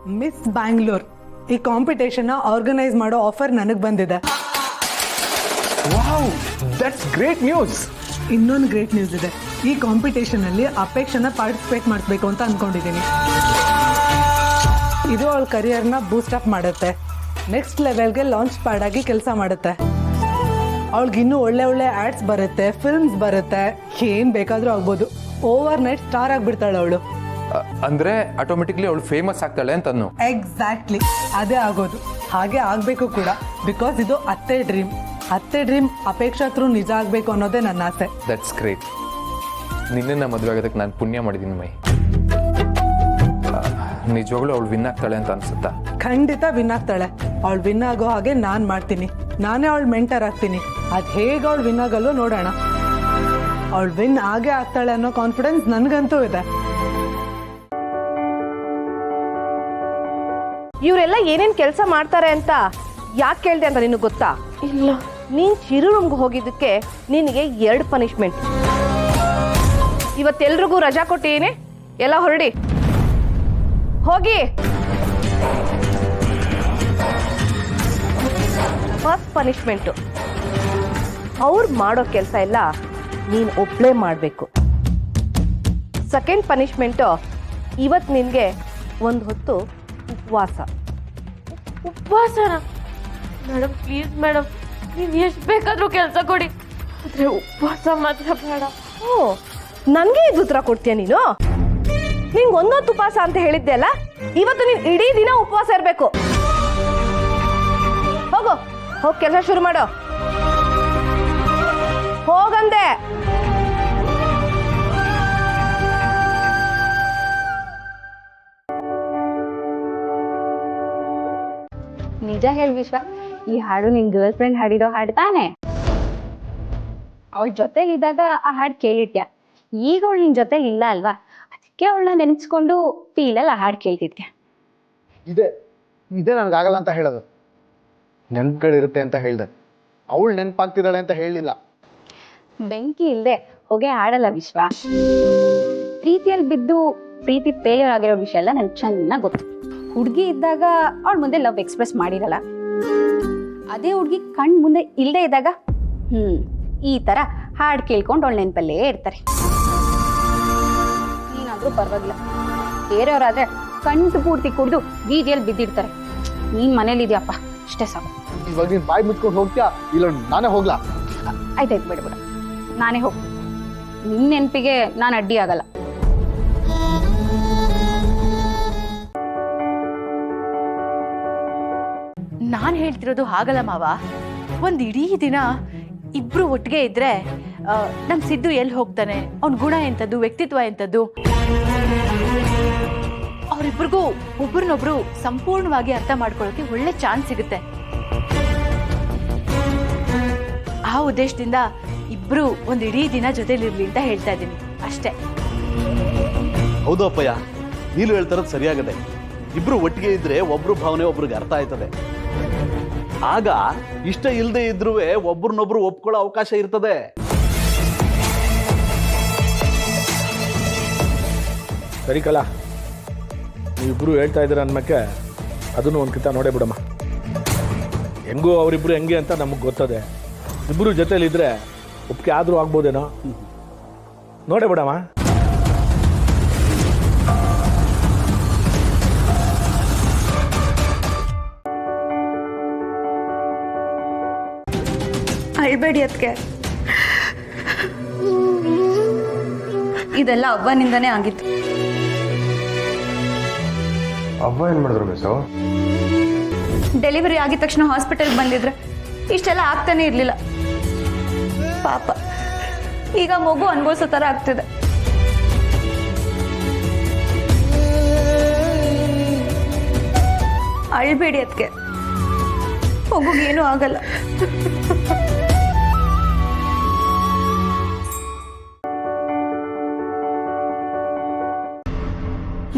Miss Bangalore ಈ competition organise ಮಾಡೋ offer ನನಗೆ ಬಂದಿದೆ. Wow, that's great news. ಇನ್ನೊಂದು ಗ್ರೇಟ್ ನ್ಯೂಸ್ ಇದೆ. ಈ ಕಾಂಪಿಟೇಷನ್ ಅಲ್ಲಿ ಅಪೇಕ್ಷನ ಪಾರ್ಟಿಸಿಪೇಟ್ ಮಾಡಿಸ್ಬೇಕು ಅಂತ ಅನ್ಕೊಂಡಿದ್ದೀನಿ. ಇದು ಅವಳ ಕರಿಯರ್ನ ಬೂಸ್ಟ್ ಅಪ್ ಮಾಡುತ್ತೆ, ನೆಕ್ಸ್ಟ್ ಲೆವೆಲ್ಗೆ ಲಾಂಚ್ ಪ್ಯಾಡ್ ಆಗಿ ಕೆಲಸ ಮಾಡುತ್ತೆ. ಅವಳಿಗಿನ್ನೂ ಒಳ್ಳೆ ಒಳ್ಳೆ ಆಡ್ಸ್ ಬರುತ್ತೆ, ಫಿಲ್ಮ್ಸ್ ಬರುತ್ತೆ, ಏನ್ ಬೇಕಾದ್ರೂ ಆಗ್ಬೋದು. ಓವರ್ ನೈಟ್ ಸ್ಟಾರ್ ಆಗ್ಬಿಡ್ತಾಳೆ ಅವಳು. ಅಂದ್ರೆ ಆಟೋಮೆಟಿಕ್ಲಿ ಅವಳು ಫೇಮಸ್ ಆಗ್ತಾಳೆ ಅಂತನ್ನು. ಎಕ್ಸಾಕ್ಟ್ಲಿ ಅದೇ ಆಗೋದು, ಹಾಗೆ ಆಗಬೇಕು ಕೂಡ. ಬಿಕಾಸ್ ಇದು ಅತ್ತೆ ಡ್ರೀಮ್ ಅಪೇಕ್ಷಾ ಥ್ರೂ ನಿಜ ಆಗಬೇಕು ಅನ್ನೋದೇ ನನ್ನ ಆಸೆ. That's great. ನಿನ್ನನ್ನು ಮದುವೆ ಆಗೋದಕ್ಕೆ ನಾನು ಪುಣ್ಯ ಮಾಡಿದ್ದೀನಿ ಮೈ. ನಿಜವಾಗ್ಲೂ ಅವಳು ವಿನ್ ಆಗ್ತಾಳೆ ಅಂತ ಅನ್ಸುತ್ತಾ? ಖಂಡಿತ ವಿನ್ ಆಗ್ತಾಳೆ. ಅವಳು ವಿನ್ ಆಗೋ ಹಾಗೆ ನಾನು ಮಾಡ್ತೀನಿ. ನಾನೇ ಅವಳು ಮೆಂಟರ್ ಆಗ್ತೀನಿ. ಅದು ಹೇಗೆ ಅವಳು ವಿನ್ ಆಗಲ್ವೋ ನೋಡೋಣ. ಅವಳು ವಿನ್ ಆಗೇ ಆಗ್ತಾಳೆ ಅನ್ನೋ ಕಾನ್ಫಿಡೆನ್ಸ್ ನನಗಂತೂ ಇದೆ. ಇವರೆಲ್ಲ ಏನೇನು ಕೆಲಸ ಮಾಡ್ತಾರೆ ಅಂತ ಯಾಕೆ ಕೇಳಿದೆ ಅಂತ ನಿನಗೆ ಗೊತ್ತಾ? ಇಲ್ಲ. ನೀನು ಚಿರು ರೂಮ್ಗೆ ಹೋಗಿದ್ದಕ್ಕೆ ನಿನಗೆ 2 ಪನಿಷ್ಮೆಂಟ್. ಇವತ್ತೆಲ್ರಿಗೂ ರಜಾ ಕೊಟ್ಟಿದ್ದೀನಿ, ಎಲ್ಲ ಹೊರಡಿ ಹೋಗಿ. ಫಸ್ಟ್ ಪನಿಷ್ಮೆಂಟು, ಅವ್ರು ಮಾಡೋ ಕೆಲಸ ಎಲ್ಲ ನೀನು ಒಬ್ಬಳೇ ಮಾಡಬೇಕು. ಸೆಕೆಂಡ್ ಪನಿಷ್ಮೆಂಟು, ಇವತ್ತು ನಿನಗೆ 1 ಹೊತ್ತು ಉಪವಾಸ. ಉಪವಾಸನ? ಮೇಡಮ್ ಪ್ಲೀಸ್ ಮೇಡಮ್, ನೀವು ಎಷ್ಟು ಬೇಕಾದರೂ ಕೆಲಸ ಕೊಡಿ, ಆದರೆ ಉಪವಾಸ ಮಾತ್ರ ಬೇಡ. ಓ, ನನಗೆ ಇದು ಉತ್ತರ ಕೊಡ್ತೀಯ ನೀನು? ನಿಂಗೆ 1 ಹೊತ್ತು ಉಪವಾಸ ಅಂತ ಹೇಳಿದ್ದೆ ಅಲ್ಲ, ಇವತ್ತು ನೀನು ಇಡೀ ದಿನ ಉಪವಾಸ ಇರಬೇಕು. ಹೋಗು, ಹೋಗಿ ಕೆಲಸ ಶುರು ಮಾಡು. ಹೋಗಂದೆ. ನಿಜ ಹೇಳಿ ವಿಶ್ವ, ಈ ಹಾಡು ನಿನ್ ಗರ್ಲ್ ಫ್ರೆಂಡ್ ಹಾಡಿರೋ ಹಾಡು ತಾನೆ? ಅವಳ ಜೊತೆಗಿದ್ದಾಗ ಆ ಹಾಡು ಕೇಳಿದ್ಯಾ? ಈಗ ಅವಳು ನಿನ್ ಜೊತೆಗೆ ಇಲ್ಲ ಅಲ್ವಾ, ಅದಕ್ಕೆ ಅವಳನ್ನ ನೆನೆಸ್ಕೊಂಡು ಫೀಲಲ್ಲಿ ಆ ಹಾಡು ಕೇಳ್ತಿದ್ಯಾ? ಇದೇ ನನಗಾಗಲ್ಲ ಅಂತ ಹೇಳೋದು. ನೆನ್ಪುಗಳಿರುತ್ತೆ ಅಂತ ಹೇಳ್ದೆ, ಅವಳು ನೆನಪಾಗ್ತಿದ್ದಾಳೆ ಅಂತ ಹೇಳಿಲ್ಲ. ಬೆಂಕಿ ಇಲ್ಲದೆ ಹೊಗೆ ಆಡಲ್ಲ ವಿಶ್ವ. ಪ್ರೀತಿಯಲ್ಲಿ ಬಿದ್ದು ಪ್ರೀತಿ ಫೇಲ್ಯೂರ್ ಆಗಿರೋ ವಿಷಯ ಎಲ್ಲ ನನ್ಗೆ ಚೆನ್ನಾಗಿ ಗೊತ್ತು. ಹುಡುಗಿ ಇದ್ದಾಗ ಅವಳ ಮುಂದೆ ಲವ್ ಎಕ್ಸ್ಪ್ರೆಸ್ ಮಾಡಿರಲ್ಲ, ಅದೇ ಹುಡುಗಿ ಕಣ್ ಮುಂದೆ ಇಲ್ಲದೆ ಇದ್ದಾಗ ಈ ತರ ಹಾಡು ಕೇಳ್ಕೊಂಡು ಅವಳ ನೆನಪಲ್ಲೇ ಇರ್ತಾರೆ. ನೀನಾದ್ರೂ ಪರವಾಗಿಲ್ಲ, ಬೇರೆಯವರಾದ್ರೆ ಕಣ್ಣು ಪೂರ್ತಿ ಕುಡಿದು ಬೀದಿಯಲ್ಲಿ ಬಿದ್ದಿರ್ತಾರೆ. ನೀನ್ ಮನೇಲಿ ಇದೆಯಪ್ಪ, ಅಷ್ಟೇ ಸಾಕು. ಇವಾಗ ನೀನ್ ಬಾಯಿ ಮುಚ್ಕೊಂಡು ಹೋಗ್ತೀಯಾ, ಇಲ್ಲ ನಾನೇ ಹೋಗ್ಲಾ? ಆಯ್ತಾಯ್ತು, ಬಿಡ್ಬಿಡ, ನಾನೇ ಹೋಗ್. ನಿನ್ನ ನೆನಪಿಗೆ ನಾನು ಅಡ್ಡಿ ಆಗಲ್ಲ. ನಾನು ಹೇಳ್ತಿರೋದು ಹಾಗಲ್ಲ ಮಾವ. ಒಂದು ಇಡೀ ದಿನ ಇಬ್ರು ಒಟ್ಟಿಗೆ ಇದ್ರೆ ನಮ್ಮ ಸಿದ್ದು ಎಲ್ಲಿ ಹೋಗ್ತಾನೆ, ಅವನ ಗುಣ ಎಂಥದ್ದು, ವ್ಯಕ್ತಿತ್ವ ಎಂಥದ್ದು, ಅವರಿಬ್ರಿಗೂ ಒಬ್ರನ್ನೊಬ್ರು ಸಂಪೂರ್ಣವಾಗಿ ಅರ್ಥ ಮಾಡ್ಕೊಳ್ಳೋಕೆ ಒಳ್ಳೆ ಚಾನ್ಸ್ ಸಿಗುತ್ತೆ. ಆ ಉದ್ದೇಶದಿಂದ ಇಬ್ರು ಒಂದು ಇಡೀ ದಿನ ಜೊತೆಲಿರ್ಲಿ ಅಂತ ಹೇಳ್ತಾ ಇದ್ದೀನಿ ಅಷ್ಟೇ. ಹೌದು ಅಪ್ಪಯ್ಯ, ನೀನು ಹೇಳ್ತಾರದು ಸರಿಯಾಗದೆ. ಇಬ್ರು ಒಟ್ಟಿಗೆ ಇದ್ರೆ ಒಬ್ರು ಭಾವನೆ ಒಬ್ರಿಗೆ ಅರ್ಥ ಆಯ್ತದೆ. ಆಗ ಇಷ್ಟ ಇಲ್ಲದೆ ಇದ್ರೂ ಒಬ್ರನ್ನೊಬ್ರು ಒಪ್ಕೊಳ್ಳೋ ಅವಕಾಶ ಇರ್ತದೆ. ಸರಿ ಕಲಾ, ನೀವಿಬ್ರು ಹೇಳ್ತಾ ಇದ್ದೀರ ಅನ್ಮಕ್ಕೆ ಅದನ್ನು ಒಂದು ಕಿತ್ತ ನೋಡೇ ಬಿಡಮ್ಮ. ಹೆಂಗೂ ಅವರಿಬ್ರು ಹೆಂಗೆ ಅಂತ ನಮಗೆ ಗೊತ್ತದೆ. ಇಬ್ಬರು ಜೊತೆಲಿದ್ರೆ ಒಪ್ಪಿಗೆ ಆದರೂ ಆಗ್ಬೋದೇನೋ, ನೋಡೇ ಬಿಡಮ್ಮ. ಅಳ್ಬೇಡಿ ಅದಕ್ಕೆ, ಇದೆಲ್ಲ ಅವ್ವನಿಂದನೇ ಆಗಿತ್ತು. ಅವ್ವ ಏನ್ ಮಾಡಿದ್ರು ಮಿಸ್ಸು? ಡೆಲಿವರಿ ಆಗಿದ ತಕ್ಷಣ ಹಾಸ್ಪಿಟಲ್ ಬಂದಿದ್ರೆ ಇಷ್ಟೆಲ್ಲ ಆಗ್ತಾನೆ ಇರ್ಲಿಲ್ಲ. ಪಾಪ ಈಗ ಮಗು ಅನ್ಭವಿಸೋ ತರ ಆಗ್ತಿದೆ. ಅಳ್ಬೇಡಿ ಅದಕ್ಕೆ, ಮಗುಗೇನು ಆಗಲ್ಲ.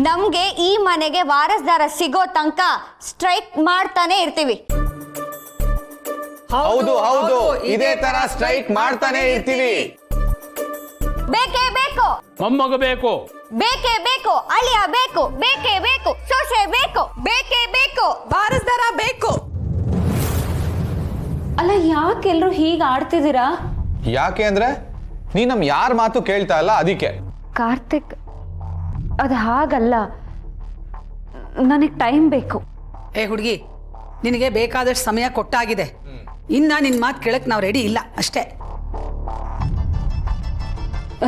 ನಮ್ಗೆ ಈ ಮನೆಗೆ ವಾರಸ್ದಾರ ಸಿಗೋ ತನಕ ಸ್ಟ್ರೈಕ್ ಮಾಡ್ತಾನೆ ಇರ್ತೀವಿ. ಹೌದು ಹೌದು, ಇದೇ ತರ ಸ್ಟ್ರೈಕ್ ಮಾಡ್ತಾನೆ ಇರ್ತೀವಿ. ಬೇಕೇ ಬೇಕು, ಮೊಮ್ಮಗ ಬೇಕು, ಬೇಕೇ ಬೇಕು, ಅಳಿಯ ಬೇಕು, ಬೇಕೇ ಬೇಕು, ಸೊಸೆ ಬೇಕು, ಯಾಕೆಲ್ರು ಹೀಗೆ ಆಡ್ತಿದ್ದೀರಾ? ಯಾಕೆ ಅಂದ್ರೆ ನೀ ನಮ್ ಯಾರ ಮಾತು ಕೇಳ್ತಾ ಇಲ್ಲ ಅದಕ್ಕೆ. ಕಾರ್ತಿಕ್, ಅದು ಹಾಗಲ್ಲ, ನನಗೆ ಟೈಮ್ ಬೇಕು. ಏ ಹುಡುಗಿ, ನಿನಗೆ ಬೇಕಾದಷ್ಟು ಸಮಯ ಕೊಟ್ಟಾಗಿದೆ. ಇನ್ನ ನಿನ್ನ ಮಾತು ಕೇಳಕ್ ನಾವು ರೆಡಿ ಇಲ್ಲ ಅಷ್ಟೇ.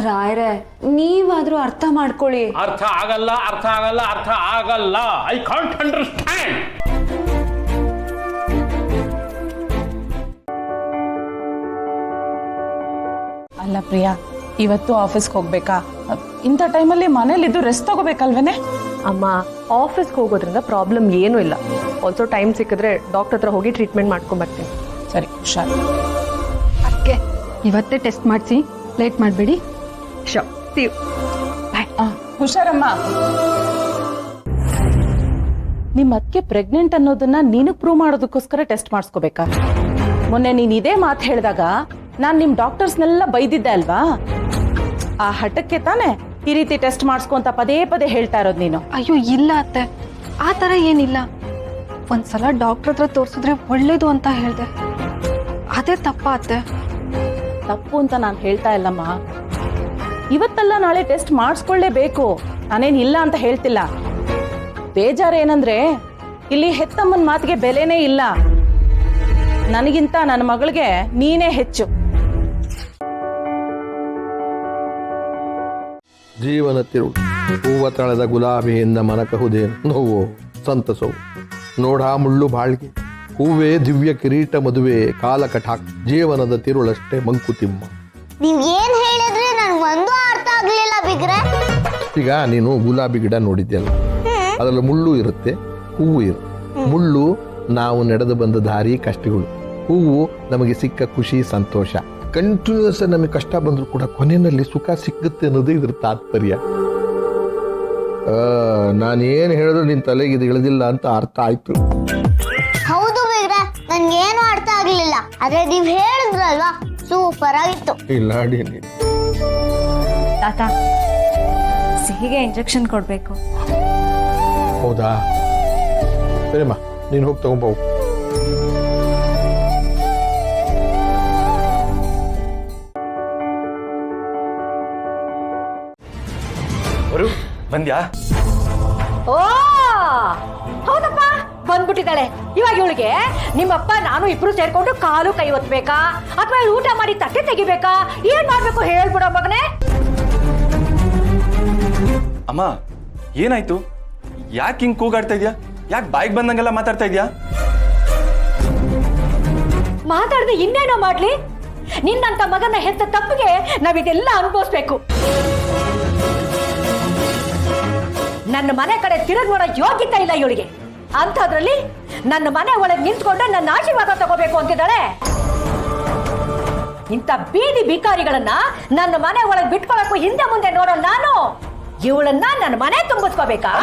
ರಾಯರೇ, ನೀವಾದ್ರೂ ಅರ್ಥ ಮಾಡ್ಕೊಳ್ಳಿ. ಅರ್ಥ ಆಗಲ್ಲ, ಅರ್ಥ ಆಗಲ್ಲ, ಅರ್ಥ ಆಗಲ್ಲ. I can't understand. ಅಲ್ಲ ಪ್ರಿಯಾ, ಇವತ್ತು ಆಫೀಸ್ಗೆ ಹೋಗ್ಬೇಕಾ? ಇಂಥ ಟೈಮಲ್ಲಿ ಮನೇಲಿದ್ದು ರೆಸ್ಟ್ ತಗೋಬೇಕಲ್ವೇನೆ? ಅಮ್ಮ, ಆಫೀಸ್ಗೆ ಹೋಗೋದ್ರಿಂದ ಪ್ರಾಬ್ಲಮ್ ಏನೂ ಇಲ್ಲ. ಆಲ್ಸೋ ಟೈಮ್ ಸಿಕ್ಕಿದ್ರೆ ಡಾಕ್ಟರ್ ಹತ್ರ ಹೋಗಿ ಟ್ರೀಟ್ಮೆಂಟ್ ಮಾಡ್ಕೊಂಬರ್ತೀನಿ. ಸರಿ, ಹುಷಾರ್. ಅದಕ್ಕೆ ಇವತ್ತೇ ಟೆಸ್ಟ್ ಮಾಡಿಸಿ, ಲೇಟ್ ಮಾಡಬೇಡಿ. Sure, see you. ಬಾಯ್. ಹುಷಾರಮ್ಮ. ನಿಮ್ಮ ಅದಕ್ಕೆ ಪ್ರೆಗ್ನೆಂಟ್ ಅನ್ನೋದನ್ನ ನೀನು ಪ್ರೂವ್ ಮಾಡೋದಕ್ಕೋಸ್ಕರ ಟೆಸ್ಟ್ ಮಾಡಿಸ್ಕೋಬೇಕಾ? ಮೊನ್ನೆ ನೀನ್ ಇದೇ ಮಾತು ಹೇಳಿದಾಗ ನಾನು ನಿಮ್ಮ ಡಾಕ್ಟರ್ಸ್ನೆಲ್ಲ ಬೈದಿದ್ದೆ ಅಲ್ವಾ? ಆ ಹಠಕ್ಕೆ ತಾನೇ ಈ ರೀತಿ ಟೆಸ್ಟ್ ಮಾಡಿಸ್ಕೊಂತ ಪದೇ ಪದೇ ಹೇಳ್ತಾ ಇರೋದು ನೀನು. ಅಯ್ಯೋ ಇಲ್ಲ ಅತ್ತೆ, ಆ ಥರ ಏನಿಲ್ಲ. ಒಂದ್ಸಲ ಡಾಕ್ಟರ್ ಹತ್ರ ತೋರಿಸಿದ್ರೆ ಒಳ್ಳೇದು ಅಂತ ಹೇಳಿದೆ. ಅದೇ ತಪ್ಪ ಅತ್ತೆ? ತಪ್ಪು ಅಂತ ನಾನು ಹೇಳ್ತಾ ಇಲ್ಲಮ್ಮ. ಇವತ್ತಲ್ಲ ನಾಳೆ ಟೆಸ್ಟ್ ಮಾಡಿಸ್ಕೊಳ್ಳೇಬೇಕು. ನಾನೇನು ಇಲ್ಲ ಅಂತ ಹೇಳ್ತಿಲ್ಲ. ಬೇಜಾರು ಏನಂದ್ರೆ ಇಲ್ಲಿ ಹೆತ್ತಮ್ಮನ ಮಾತಿಗೆ ಬೆಲೆನೇ ಇಲ್ಲ. ನನಗಿಂತ ನನ್ನ ಮಗಳಿಗೆ ನೀನೇ ಹೆಚ್ಚು. ಜೀವನ ತಿರುಳು ಹೂವ ತಳೆದ ಗುಲಾಬಿಯಿಂದ ಮನಕಹುದೇನು ನೋವು ಸಂತಸವು ನೋಡ ಮುಳ್ಳು ಬಾಳ್ಗೆ ಹೂವೇ ದಿವ್ಯ ಕಿರೀಟ ಮದುವೆ ಕಾಲ ಕಟಾಕ್ ಜೀವನದ ತಿರುಳಷ್ಟೇ ಮಂಕುತಿಮ್ಮ. ನೀವ್ ಏನ್ ಹೇಳಿದ್ರಿ ನನ್ಗೆ ಒಂದು ಅರ್ಥ ಆಗ್ಲಿಲ್ಲ ಬಿಗ್ರೆ. ಈಗ ನೀನು ಗುಲಾಬಿ ಗಿಡ ನೋಡಿದ್ಯಲ್ಲ, ಅದರಲ್ಲಿ ಮುಳ್ಳು ಇರುತ್ತೆ, ಹೂವು ಇರುತ್ತೆ. ಮುಳ್ಳು ನಾವು ನಡೆದು ಬಂದ ದಾರಿ ಕಷ್ಟಗಳು, ಹೂವು ನಮಗೆ ಸಿಕ್ಕ ಖುಷಿ ಸಂತೋಷ. ಕಂಟಿನ್ಯೂಸ್ ನಮಗೆ ಕಷ್ಟ ಬಂದರೂ ಕೂಡ ಕೊನೆಯಲ್ಲಿ ಸುಖ ಸಿಕ್ಕುತ್ತೆ ಅನ್ನೋದೇ ಇದ್ರ ತಾತ್ಪರ್ಯ. ನಾನೇನು ಹೇಳಿದ್ರು ನಿನ್ನ ತಲೆಗೆ ಇದು ಇಳಿದಿಲ್ಲ ಅಂತ ಅರ್ಥ ಆಯ್ತು. ಹೌದು ಬಿಗ್ರೆ, ನನ್ಗೇನು ಅರ್ಥ ಆಗ್ಲಿಲ್ಲ. ಆದ್ರೆ ನೀವ್ ಹೇಳಿದ್ರಲ್ವಾ, ಸೂಪರ್ ಆಗಿತ್ತು. ಇಲ್ಲ ಅಡಿ ತಾತ, ಸಿಹಿಗೆ ಇಂಜೆಕ್ಷನ್ ಕೊಡಬೇಕು. ಹೌದಾ? ಸರಿಮ್ಮ, ನೀನು ಹೋಗಿ ತಗೊಂಬೋಗು. ಬಂದ್ಯಾ? ಓ ಹೌದಪ್ಪ, ಬಂದ್ಬಿಟ್ಟಿದ್ದಾಳೆ. ಇವಾಗ ಇವಳಿಗೆ ನಿಮ್ಮಪ್ಪ ನಾನು ಇಬ್ರು ಸೇರ್ಕೊಂಡು ಕಾಲು ಕೈ ಒತ್ತಬೇಕಾ ಅಥವಾ ಊಟ ಮಾಡಿ ತಟ್ಟೆ ತೆಗಿಬೇಕಾ? ಏನ್ ಮಾಡ್ಬೇಕು ಹೇಳ್ಬಿಡೋ ಮಗನೇ. ಅಮ್ಮ, ಏನಾಯ್ತು? ಯಾಕೆ ಹಿಂಗ್ ಕೂಗಾಡ್ತಾ ಇದ್ಯಾ? ಯಾಕೆ ಬಾಯಿಗೆ ಬಂದಂಗೆಲ್ಲ ಮಾತಾಡ್ತಾ ಇದ್ಯಾ? ಮಾತಾಡದೆ ಇನ್ನೇನೋ ಮಾಡ್ಲಿ? ನಿನ್ನಂತ ಮಗನ ಹೆತ್ತ ತಪ್ಪಿಗೆ ನಾವಿದೆಲ್ಲ ಅನುಭವಿಸ್ಬೇಕು. ನನ್ನ ಮನೆ ಕಡೆ ತಿರುಗಿ ನೋಡೋ ಯೋಗ್ಯತೆ ಇಲ್ಲ ಇವಳಿಗೆ. ಅಂಥದ್ರಲ್ಲಿ ನನ್ನ ಮನೆ ಒಳಗೆ ನಿಂತ್ಕೊಂಡು ನನ್ನ ಆಶೀರ್ವಾದ ತಗೋಬೇಕು ಅಂತಿದ್ದಾಳೆ. ಇಂಥ ಬೀದಿ ಭಿಕಾರಿಗಳನ್ನ ನನ್ನ ಮನೆ ಒಳಗೆ ಬಿಟ್ಕೊಳಕ್ಕೂ ಹಿಂದೆ ಮುಂದೆ ನೋಡೋ ನಾನು ಇವಳನ್ನ ನನ್ನ ಮನೆ ತುಂಬಿಸ್ಕೋಬೇಕಾ?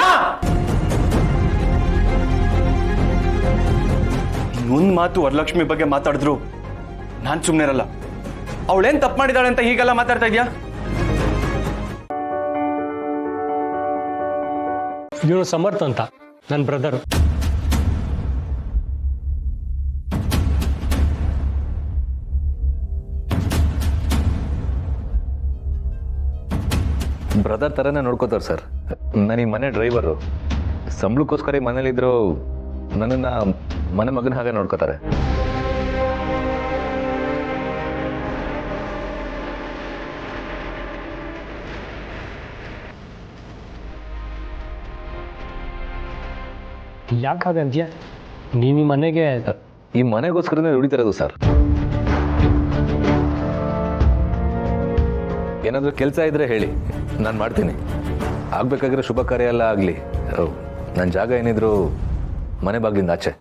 ಇನ್ನೊಂದು ಮಾತು ವರಲಕ್ಷ್ಮಿ ಬಗ್ಗೆ ಮಾತಾಡಿದ್ರು ನಾನ್ ಸುಮ್ಮನೆ ಇರಲ್ಲ. ಅವಳೇನ್ ತಪ್ಪು ಮಾಡಿದಾಳೆ ಅಂತ ಹೀಗೆಲ್ಲ ಮಾತಾಡ್ತಾ ಇದ್ಯಾ? ಇವನು ಸಮರ್ಥ ಅಂತ ನನ್ನ ಬ್ರದರ್. ಬ್ರದರ್ ಥರನೇ ನೋಡ್ಕೋತಾರೆ ಸರ್. ನಾನು ಈ ಮನೆ ಡ್ರೈವರು. ಸಂಬಳಕ್ಕೋಸ್ಕರ ಈ ಮನೇಲಿದ್ರು ನನ್ನನ್ನು ಮನೆ ಮಗನ ಹಾಗೆ ನೋಡ್ಕೋತಾರೆ. ಯಾಕಾಗ ಅಂತ್ಯ? ನೀವು ಈ ಮನೆಗೆ ಈ ಮನೆಗೋಸ್ಕರನೇ ದುಡಿತಿರೋದು ಸರ್. ಏನಾದರೂ ಕೆಲಸ ಇದ್ರೆ ಹೇಳಿ, ನಾನು ಮಾಡ್ತೀನಿ. ಆಗ್ಬೇಕಾಗಿರೋ ಶುಭ ಕಾರ್ಯ ಎಲ್ಲ ಆಗಲಿ. ನನ್ನ ಜಾಗ ಏನಿದ್ರು ಮನೆ ಬಾಗಿಲಿಂದ ಆಚೆ.